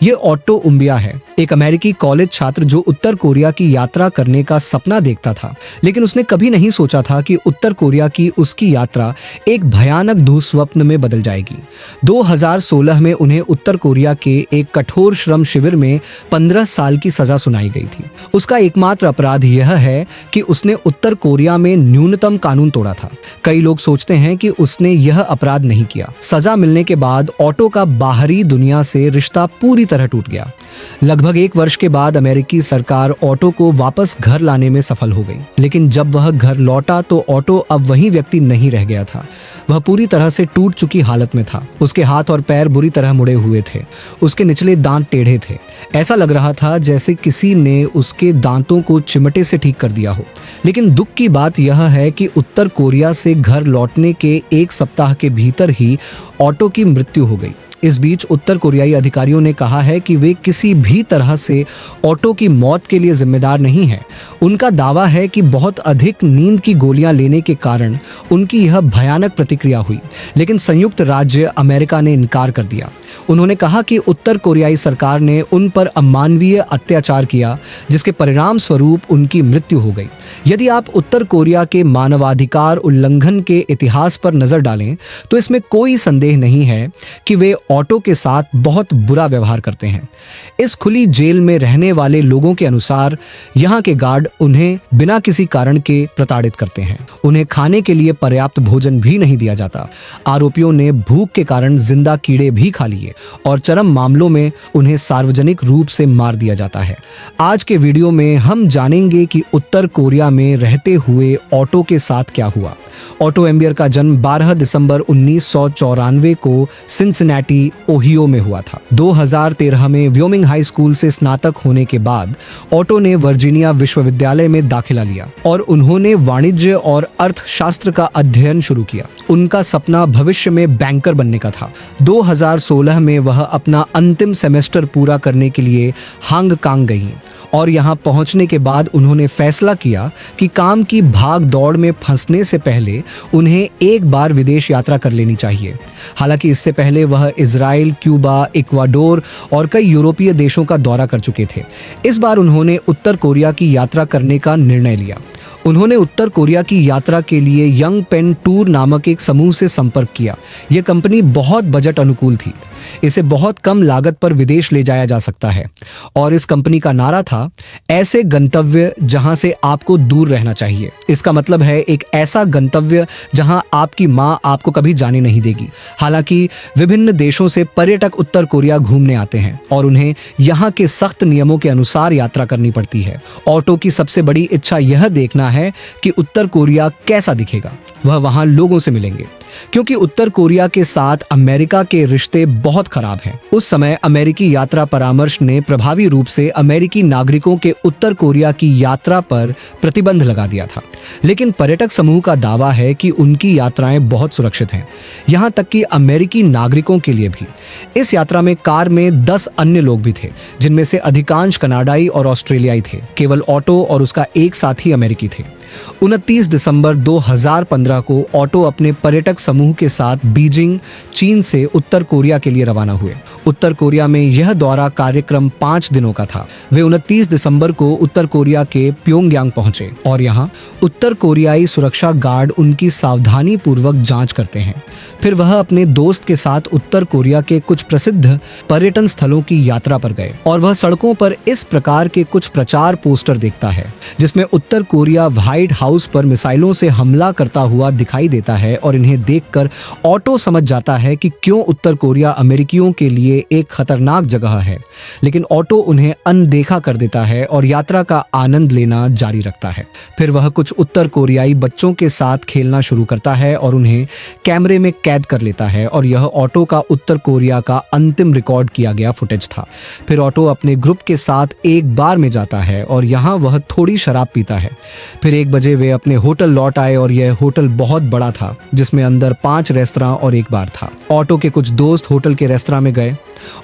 ये ऑटो उम्बिया है, एक अमेरिकी कॉलेज छात्र जो उत्तर कोरिया की यात्रा करने का सपना देखता था, लेकिन उसने कभी नहीं सोचा था कि उत्तर कोरिया की उसकी यात्रा एक भयानक दुःस्वप्न में बदल जाएगी। 2016 में उन्हें उत्तर कोरिया के एक कठोर श्रम शिविर में 15 साल की सजा सुनाई गई थी। उसका एकमात्र अपराध यह है कि उसने उत्तर कोरिया में न्यूनतम कानून तोड़ा था। कई लोग सोचते हैं कि उसने यह अपराध नहीं किया। सजा मिलने के बाद ऑटो का बाहरी दुनिया से रिश्ता पूरी तरह टूट गया। लगभग 1 वर्ष के बाद अमेरिकी सरकार ऑटो को वापस घर लाने में सफल हो गई, लेकिन जब वह घर लौटा तो ऑटो अब वही व्यक्ति नहीं रह गया था। वह पूरी तरह से टूट चुकी हालत में था। उसके हाथ और पैर बुरी तरह मुड़े हुए थे, उसके निचले दांत टेढ़े थे। ऐसा लग रहा था जैसे किसी ने उसके दांतों को चिमटे से ठीक कर दिया हो। लेकिन दुख की बात यह है कि उत्तर कोरिया से घर लौटने के 1 सप्ताह के भीतर ही ऑटो की मृत्यु हो गई। इस बीच उत्तर कोरियाई अधिकारियों ने कहा है कि वे किसी भी तरह से ऑटो की मौत के लिए जिम्मेदार नहीं हैं। उनका दावा है कि बहुत अधिक नींद की गोलियां लेने के कारण उनकी यह भयानक प्रतिक्रिया हुई, लेकिन संयुक्त राज्य अमेरिका ने इनकार कर दिया। उन्होंने कहा कि उत्तर कोरियाई सरकार ने उन पर अमानवीय अत्याचार किया, जिसके परिणाम स्वरूप उनकी मृत्यु हो गई। यदि आप उत्तर कोरिया के मानवाधिकार उल्लंघन के इतिहास पर नजर डालें तो इसमें कोई संदेह नहीं है कि वे ऑटो के साथ बहुत बुरा व्यवहार करते हैं। इस खुली जेल में रहने वाले लोगों के अनुसार यहाँ के गार्ड उन्हें बिना किसी कारण के प्रताड़ित करते हैं। उन्हें खाने के लिए पर्याप्त भोजन भी नहीं दिया जाता। आरोपियों ने भूख के कारण जिंदा कीड़े भी खा लिए और चरम मामलों में उन्हें सार्वजनिक रूप से मार दिया जाता है। आज के वीडियो में हम जानेंगे कि उत्तर कोरिया में रहते हुए ऑटो के साथ क्या हुआ। ऑटो एम्बियर का जन्म 12 दिसंबर 1994 को सिंसिनेटी, ओहियो में हुआ था। 2013 में व्योमिंग हाई स्कूल से स्नातक होने के बाद ऑटो ने वर्जीनिया विश्वविद्यालय में दाखिला लिया और उन्होंने वाणिज्य और अर्थशास्त्र का अध्ययन शुरू किया। उनका सपना भविष्य में बैंकर बनने का था। 2016 में वह अपना अंतिम सेमेस्टर पूरा करने के लिए हांगकांग गई और यहाँ पहुँचने के बाद उन्होंने फैसला किया कि काम की भाग दौड़ में फंसने से पहले उन्हें एक बार विदेश यात्रा कर लेनी चाहिए। हालांकि इससे पहले वह इजराइल, क्यूबा, इक्वाडोर और कई यूरोपीय देशों का दौरा कर चुके थे। इस बार उन्होंने उत्तर कोरिया की यात्रा करने का निर्णय लिया। उन्होंने उत्तर कोरिया की यात्रा के लिए यंग पेन टूर नामक एक समूह से संपर्क किया। यह कंपनी बहुत बजट अनुकूल थी। इसे बहुत कम लागत पर विदेश ले जाया जा सकता है और इस कंपनी का नारा था, ऐसे गंतव्य जहां से आपको दूर रहना चाहिए। इसका मतलब है एक ऐसा गंतव्य जहां आपकी मां आपको कभी जाने नहीं देगी। हालांकि विभिन्न देशों से पर्यटक उत्तर कोरिया घूमने आते हैं और उन्हें यहां के सख्त नियमों के अनुसार यात्रा करनी पड़ती है। ऑटो की सबसे बड़ी इच्छा यह देखना है कि उत्तर कोरिया कैसा दिखेगा। वह वहां लोगों से मिलेंगे, क्योंकि उत्तर कोरिया के साथ अमेरिका के रिश्ते बहुत खराब हैं। उस समय अमेरिकी यात्रा परामर्श ने प्रभावी रूप से अमेरिकी नागरिकों के उत्तर कोरिया की यात्रा पर प्रतिबंध लगा दिया था, लेकिन पर्यटक समूह का दावा है कि उनकी यात्राएं बहुत सुरक्षित हैं, यहां तक कि अमेरिकी नागरिकों के लिए भी। इस यात्रा में कार में 10 अन्य लोग भी थे, जिनमें से अधिकांश कनाडाई और ऑस्ट्रेलियाई थे। केवल ऑटो और उसका एक साथी अमेरिकी थे। 29 दिसंबर 2015 को ऑटो अपने पर्यटक समूह के साथ बीजिंग, चीन से उत्तर कोरिया के लिए रवाना हुए। उत्तर कोरिया में यह दौरा कार्यक्रम 5 दिनों का था। वे 29 दिसंबर को उत्तर कोरिया के प्योंगयांग पहुंचे और यहाँ उत्तर कोरियाई सुरक्षा गार्ड उनकी सावधानी पूर्वक जांच करते हैं। फिर वह अपने दोस्त के साथ उत्तर कोरिया के कुछ प्रसिद्ध पर्यटन स्थलों की यात्रा पर गए और वह सड़कों पर इस प्रकार के कुछ प्रचार पोस्टर देखता है, जिसमें उत्तर कोरिया व्हाइट हाउस पर मिसाइलों से हमला करता हुआ दिखाई देता है और इन्हें देखकर ऑटो समझ जाता है कि क्यों उत्तर कोरिया अमेरिकियों के लिए एक खतरनाक जगह है। लेकिन ऑटो उन्हें अनदेखा कर देता है और यात्रा का आनंद लेना जारी रखता है। फिर वह कुछ उत्तर कोरियाई बच्चों के साथ खेलना शुरू करता है और उन्हें कैमरे में कैद कर लेता है और यह ऑटो का उत्तर कोरिया का अंतिम रिकॉर्ड किया गया फुटेज था। फिर ऑटो अपने ग्रुप के साथ एक बार में जाता है और यहाँ वह थोड़ी शराब पीता है। फिर 1 बजे वे अपने होटल लौट आए और यह होटल बहुत बड़ा था, जिसमें अंदर 5 रेस्तरां और एक बार था। ऑटो के कुछ दोस्त होटल के रेस्तरां में गए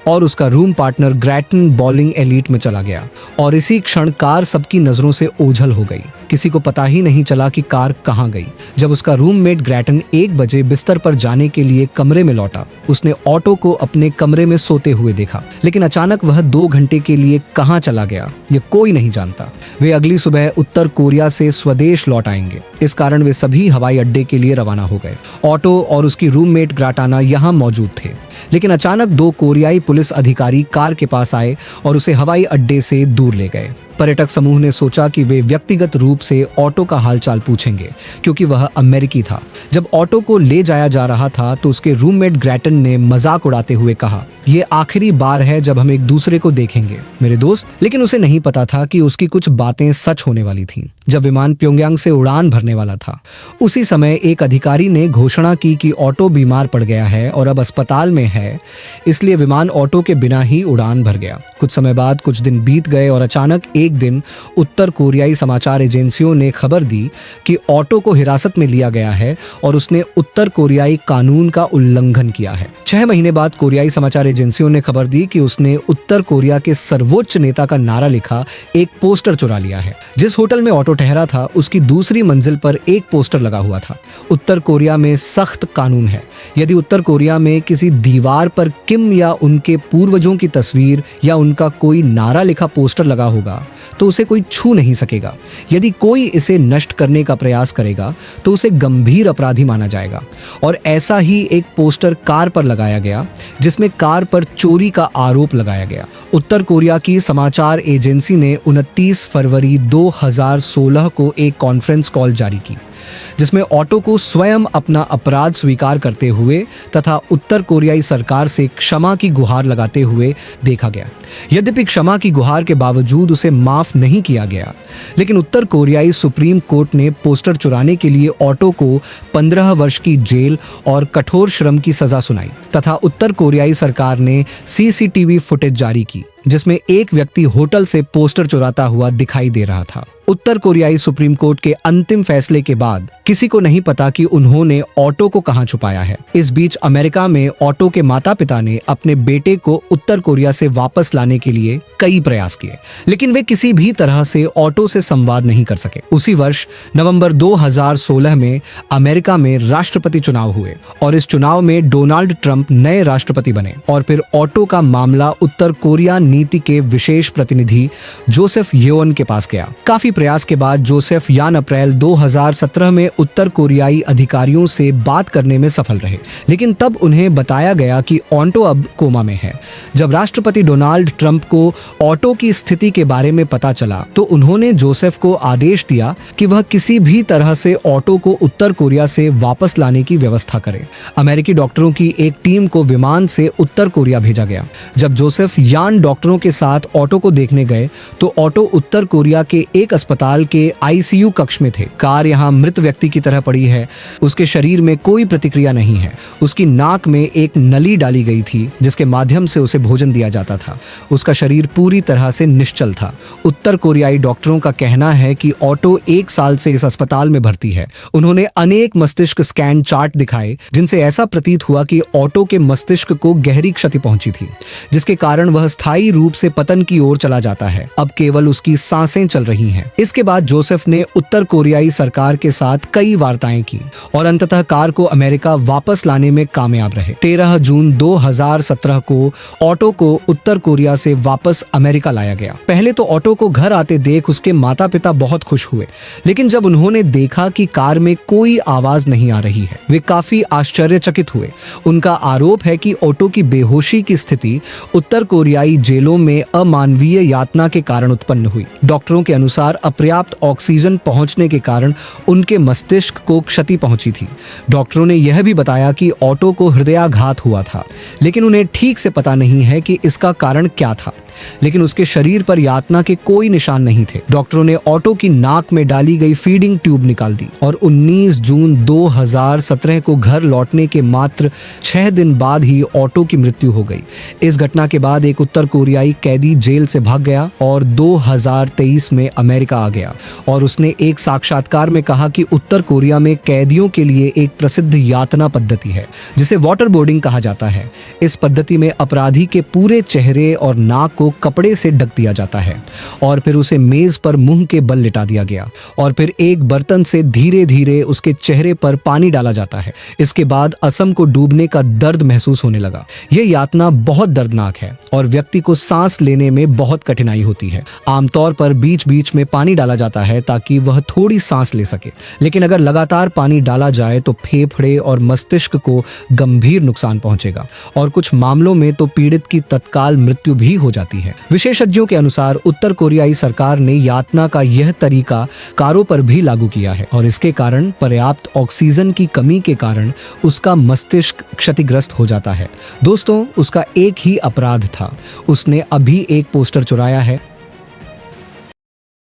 और उसका room partner Grattan bowling elite में चला गया और इसी क्षण कार सबकी नजरों से ओझल हो गई। किसी को पता ही नहीं चला कि कार कहां गई। जब उसका रूममेट ग्रेटन 1 बजे बिस्तर पर जाने के लिए कमरे में लौटा, उसने ऑटो को अपने कमरे में सोते हुए देखा, लेकिन अचानक वह 2 घंटे के लिए कहां चला गया ये कोई नहीं जानता। वे अगली सुबह उत्तर कोरिया से स्वदेश लौट आएंगे, इस कारण वे सभी हवाई अड्डे के लिए रवाना हो गए। ऑटो और उसकी रूममेट ग्राटाना यहां मौजूद थे, लेकिन अचानक 2 कोरियाई पुलिस अधिकारी कार के पास आए और उसे हवाई अड्डे से दूर ले गए। पर्यटक समूह ने सोचा कि वे व्यक्तिगत रूप से ऑटो का हालचाल पूछेंगे, क्योंकि वह अमेरिकी था। जब ऑटो को ले जाया जा रहा था तो उसके रूममेट ग्रेटन ने मजाक उड़ाते हुए कहा, ये आखिरी बार है जब हम एक दूसरे को देखेंगे मेरे दोस्त। लेकिन उसे नहीं पता था कि उसकी कुछ बातें सच होने वाली थीं। जब विमान प्योंगयांग से उड़ान भरने वाला था, उसी समय एक अधिकारी ने घोषणा की कि ऑटो बीमार पड़ गया है और अब अस्पताल में है, इसलिए विमान ऑटो के बिना ही उड़ान भर गया। कुछ समय बाद कुछ दिन बीत गए और अचानक एक दिन उत्तर कोरियाई समाचार एजेंसियों ने खबर दी कि ऑटो को हिरासत में लिया गया है और उसने उत्तर कोरियाई कानून का उल्लंघन किया है। 6 महीने बाद कोरियाई समाचार एजेंसियों ने खबर दी कि उसने उत्तर कोरिया के सर्वोच्च नेता का नारा लिखा एक पोस्टर चुरा लिया है। जिस होटल में ऑटो ठहरा था उसकी दूसरी मंजिल पर एक पोस्टर लगा हुआ था। उत्तर कोरिया में सख्त कानून है, यदि उत्तर कोरिया में किसी दीवार पर किम या उनके पूर्वजों की तस्वीर या उनका कोई नारा लिखा पोस्टर लगा होगा तो उसे कोई छू नहीं सकेगा। यदि कोई इसे नष्ट करने का प्रयास करेगा तो उसे गंभीर अपराधी माना जाएगा। और ऐसा ही एक पोस्टर कार पर लगाया गया जिसमें कार पर चोरी का आरोप लगाया गया। उत्तर कोरिया की समाचार एजेंसी ने 29 फरवरी 2016 को एक कॉन्फ्रेंस कॉल जारी की जिसमें ऑटो को स्वयं अपना अपराध स्वीकार करते हुए तथा उत्तर कोरियाई सरकार से क्षमा की गुहार लगाते हुए देखा गया। यद्यपि क्षमा की गुहार के बावजूद उसे माफ नहीं किया गया, लेकिन उत्तर कोरियाई सुप्रीम कोर्ट ने पोस्टर चुराने के लिए ऑटो को 15 वर्ष की जेल और कठोर श्रम की सजा सुनाई तथा उत्तर कोरियाई सरकार ने सीसीटीवी फुटेज जारी की जिसमें एक व्यक्ति होटल से पोस्टर चुराता हुआ दिखाई दे रहा था। उत्तर कोरियाई सुप्रीम कोर्ट के अंतिम फैसले के बाद किसी को नहीं पता कि उन्होंने ऑटो को कहां छुपाया है। इस बीच अमेरिका में ऑटो के माता पिता ने अपने बेटे को उत्तर कोरिया से वापस लाने के लिए कई प्रयास किए, लेकिन वे किसी भी तरह से ऑटो से संवाद नहीं कर सके। उसी वर्ष नवंबर 2016 में अमेरिका में राष्ट्रपति चुनाव हुए और इस चुनाव में डोनाल्ड ट्रंप नए राष्ट्रपति बने और फिर ऑटो का मामला उत्तर कोरिया नीति के विशेष प्रतिनिधि जोसेफ येओन के पास गया। काफी प्रयास के बाद जोसेफ यान अप्रैल 2017 में उत्तर कोरियाई अधिकारियों से बात करने में सफल रहे, लेकिन तब उन्हें बताया गया कि ऑटो अब कोमा में है। जब राष्ट्रपति डोनाल्ड ट्रंप को ऑटो की स्थिति के बारे में पता चला तो उन्होंने जोसेफ को आदेश दिया कि वह किसी भी तरह से ऑटो को उत्तर कोरिया से वापस लाने की व्यवस्था करे। अमेरिकी डॉक्टरों की एक टीम को विमान से उत्तर कोरिया भेजा गया। जब जोसेफ यान डॉक्टरों के साथ ऑटो को देखने गए तो ऑटो उत्तर कोरिया के एक अस्पताल के आईसीयू कक्ष में थे। कार यहाँ मृत व्यक्ति की तरह पड़ी है, उसके शरीर में कोई प्रतिक्रिया नहीं है। उसकी नाक में एक नली डाली गई थी जिसके माध्यम से उसे भोजन दिया जाता था। उसका शरीर पूरी तरह से निश्चल था। उत्तर कोरियाई डॉक्टरों का कहना है कि ऑटो 1 साल से इस अस्पताल में भर्ती है। उन्होंने अनेक मस्तिष्क स्कैन चार्ट दिखाए जिनसे ऐसा प्रतीत हुआ कि ऑटो के मस्तिष्क को गहरी क्षति पहुंची थी, जिसके कारण वह स्थायी रूप से पतन की ओर चला जाता है। अब केवल उसकी सांसें चल रही हैं। इसके बाद जोसेफ ने उत्तर कोरियाई सरकार के साथ कई वार्ताएं की और अंततः कार को अमेरिका वापस लाने में कामयाब रहे। 13 जून 2017 को ऑटो को उत्तर कोरिया से वापस अमेरिका लाया गया। पहले तो ऑटो को घर आते देख उसके माता पिता बहुत खुश हुए, लेकिन जब उन्होंने देखा कि कार में कोई आवाज नहीं आ रही है, वे काफी आश्चर्यचकित हुए। उनका आरोप है कि ऑटो की बेहोशी की स्थिति उत्तर कोरियाई जेलों में अमानवीय यातना के कारण उत्पन्न हुई। डॉक्टरों के अनुसार अपर्याप्त ऑक्सीजन पहुंचने के कारण उनके मस्तिष्क को क्षति पहुंची थी। डॉक्टरों ने यह भी बताया कि ऑटो को हृदयाघात हुआ था, लेकिन उन्हें ठीक से पता नहीं है कि इसका कारण क्या था। लेकिन उसके शरीर पर यातना के कोई निशान नहीं थे। डॉक्टरों ने ऑटो की नाक में डाली गई फीडिंग ट्यूब निकाल दी और 19 जून 2017 को घर लौटने के मात्र 6 दिन बाद ही ऑटो की मृत्यु हो गई। इस घटना के बाद एक उत्तर कोरियाई कैदी जेल से भाग गया और 2023 में अमेरिका आ गया और उसने एक साक्षात्कार में कहा कि उत्तर कोरिया में कैदियों के लिए एक प्रसिद्ध यातना पद्धति है जिसे वाटर बोर्डिंग कहा जाता है। इस पद्धति में अपराधी के पूरे चेहरे और नाक को कपड़े से ढक दिया जाता है और फिर उसे मेज पर मुंह के बल लिटा दिया गया और फिर एक बर्तन से धीरे धीरे उसके चेहरे पर पानी डाला जाता है। इसके बाद असम को डूबने का दर्द महसूस होने लगा। यह यातना बहुत दर्दनाक है और व्यक्ति को सांस लेने में बहुत कठिनाई होती है। आमतौर पर बीच बीच में पानी डाला जाता है ताकि वह थोड़ी सांस ले सके, लेकिन अगर लगातार पानी डाला जाए तो फेफड़े और मस्तिष्क को गंभीर नुकसान पहुंचेगा और कुछ मामलों में तो पीड़ित की तत्काल मृत्यु भी हो जाती है। विशेषज्ञों के अनुसार उत्तर कोरियाई सरकार ने यातना का यह तरीका कारों पर भी लागू किया है और इसके कारण पर्याप्त ऑक्सीजन की कमी के कारण उसका मस्तिष्क क्षतिग्रस्त हो जाता है। दोस्तों, उसका एक ही अपराध था, उसने अभी एक पोस्टर चुराया है